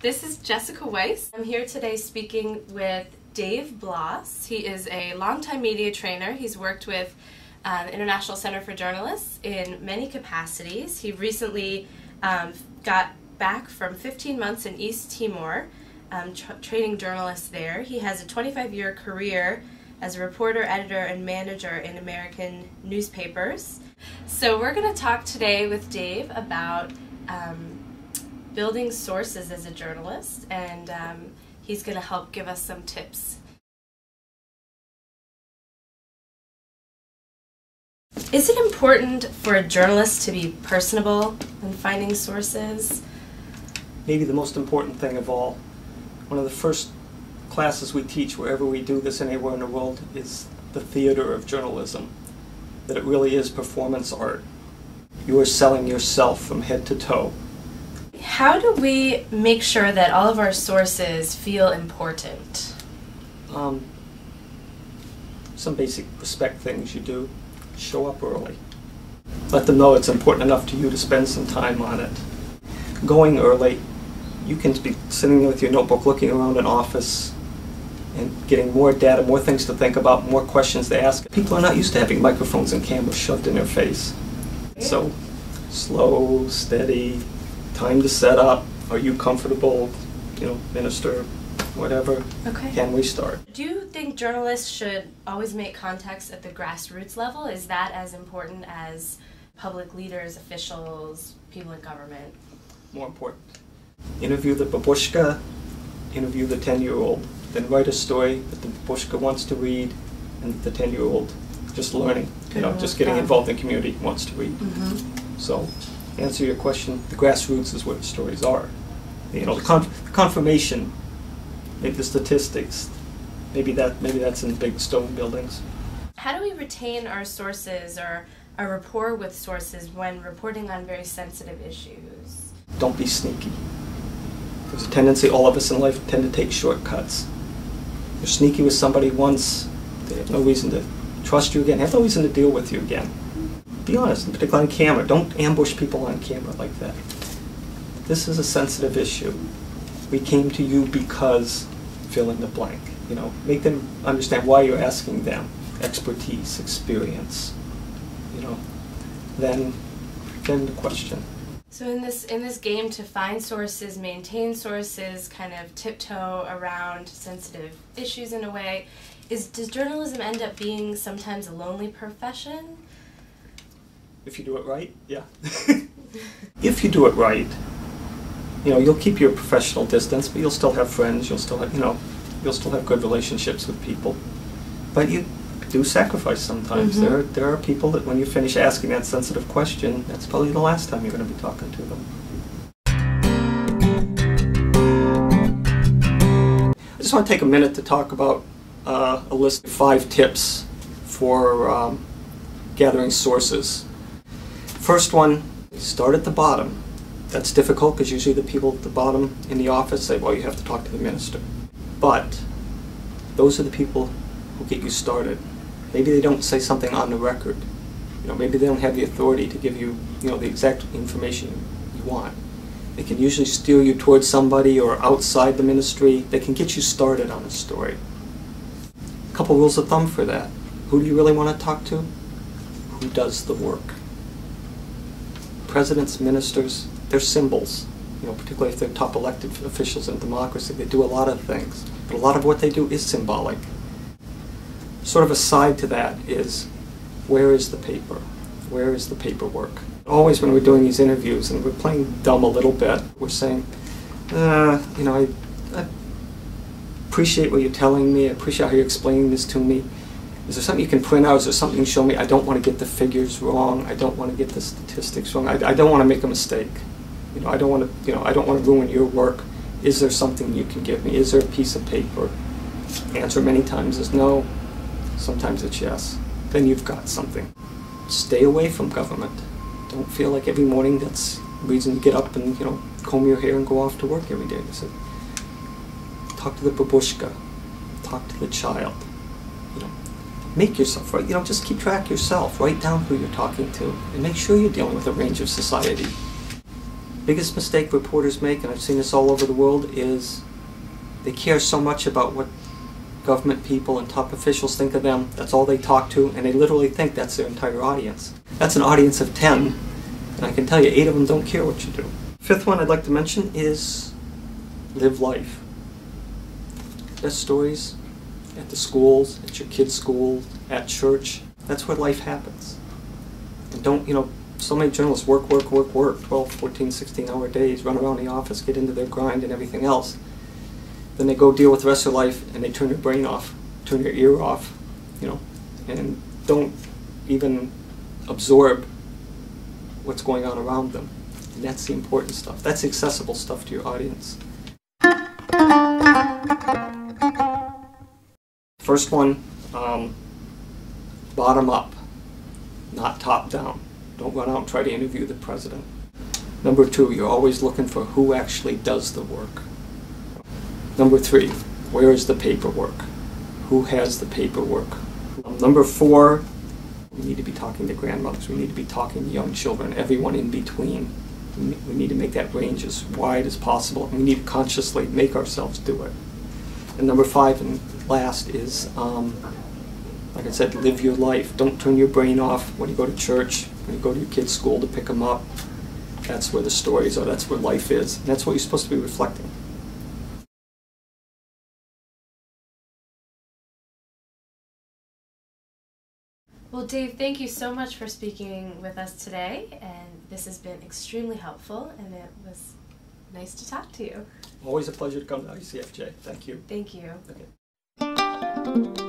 This is Jessica Weiss. I'm here today speaking with Dave Bloss. He is a longtime media trainer. He's worked with the International Center for Journalists in many capacities. He recently got back from 15 months in East Timor, training journalists there. He has a 25-year career as a reporter, editor, and manager in American newspapers. So we're going to talk today with Dave about building sources as a journalist, and he's going to help give us some tips. Is it important for a journalist to be personable when finding sources? Maybe the most important thing of all. One of the first classes we teach wherever we do this anywhere in the world is the theater of journalism, that it really is performance art. You are selling yourself from head to toe. How do we make sure that all of our sources feel important? Some basic respect things you do. Show up early. Let them know it's important enough to you to spend some time on it. Going early, you can be sitting there with your notebook looking around an office and getting more data, more things to think about, more questions to ask. People are not used to having microphones and cameras shoved in their face. So, slow, steady, time to set up. Are you comfortable, minister, whatever? Okay. Can we start? Do you think journalists should always make contacts at the grassroots level? Is that as important as public leaders, officials, people in government? More important. Interview the babushka, interview the 10-year-old. Then write a story that the babushka wants to read and the 10-year-old just learning, just getting involved in the community wants to read. Mm-hmm. So, to answer your question, the grassroots is where the stories are. The confirmation, maybe the statistics, maybe that's in big stone buildings. How do we retain our sources or our rapport with sources when reporting on very sensitive issues? Don't be sneaky. There's a tendency, all of us in life tend to take shortcuts. You're sneaky with somebody once, they have no reason to trust you again, have no reason to deal with you again. Be honest, in particular on camera. Don't ambush people on camera like that. This is a sensitive issue. We came to you because fill in the blank. Make them understand why you're asking them. Expertise, experience. Then the question. So in this game to find sources, maintain sources, kind of tiptoe around sensitive issues in a way, does journalism end up being sometimes a lonely profession? If you do it right, yeah. If you do it right, you'll keep your professional distance, but you'll still have friends, you'll still have good relationships with people. But you do sacrifice sometimes. Mm-hmm. There are people that when you finish asking that sensitive question, that's probably the last time you're going to be talking to them. I just want to take a minute to talk about a list of 5 tips for gathering sources. First one, start at the bottom. That's difficult because usually the people at the bottom in the office say, well, you have to talk to the minister. But those are the people who get you started. Maybe they don't say something on the record. Maybe they don't have the authority to give you, the exact information you want. They can usually steer you towards somebody or outside the ministry. They can get you started on a story. A couple rules of thumb for that. Who do you really want to talk to? Who does the work? Presidents, ministers, they're symbols. Particularly if they're top elected officials in a democracy, they do a lot of things. But a lot of what they do is symbolic. Sort of a side to that is, where is the paper? Where is the paperwork? Always when we're doing these interviews, and we're playing dumb a little bit, we're saying, I appreciate what you're telling me, I appreciate how you're explaining this to me. Is there something you can print out? Is there something you can show me? I don't want to get the figures wrong. I don't want to get the statistics wrong. I don't want to make a mistake. I don't want to ruin your work. Is there something you can give me? Is there a piece of paper? Answer many times is no. Sometimes it's yes. Then you've got something. Stay away from government. Don't feel like every morning that's reason to get up and comb your hair and go off to work every day. So, talk to the babushka. Talk to the child. Make yourself right. Just keep track of yourself. Write down who you're talking to, and make sure you're dealing with a range of society. biggest mistake reporters make, and I've seen this all over the world, is they care so much about what government people and top officials think of them. That's all they talk to, and they literally think that's their entire audience. That's an audience of 10, and I can tell you 8 of them don't care what you do. Fifth one I'd like to mention is live life. Best stories at the schools, at your kids' school, at church. That's where life happens. And don't, so many journalists work, 12, 14, 16-hour days, run around the office, get into their grind and everything else. Then they go deal with the rest of their life and they turn their brain off, turn their ear off, and don't even absorb what's going on around them. And that's the important stuff. That's the accessible stuff to your audience. First one, bottom up, not top down. Don't run out and try to interview the president. Number 2, you're always looking for who actually does the work. Number 3, where is the paperwork? Who has the paperwork? Number 4, we need to be talking to grandmothers. We need to be talking to young children, everyone in between. We need to make that range as wide as possible. We need to consciously make ourselves do it. And number 5 and last is, like I said, live your life. Don't turn your brain off when you go to church, when you go to your kid's school to pick them up. That's where the stories are. That's where life is. And that's what you're supposed to be reflecting. Well, Dave, thank you so much for speaking with us today, and this has been extremely helpful, and it was nice to talk to you. Always a pleasure to come to ICFJ. Thank you. Thank you. Okay.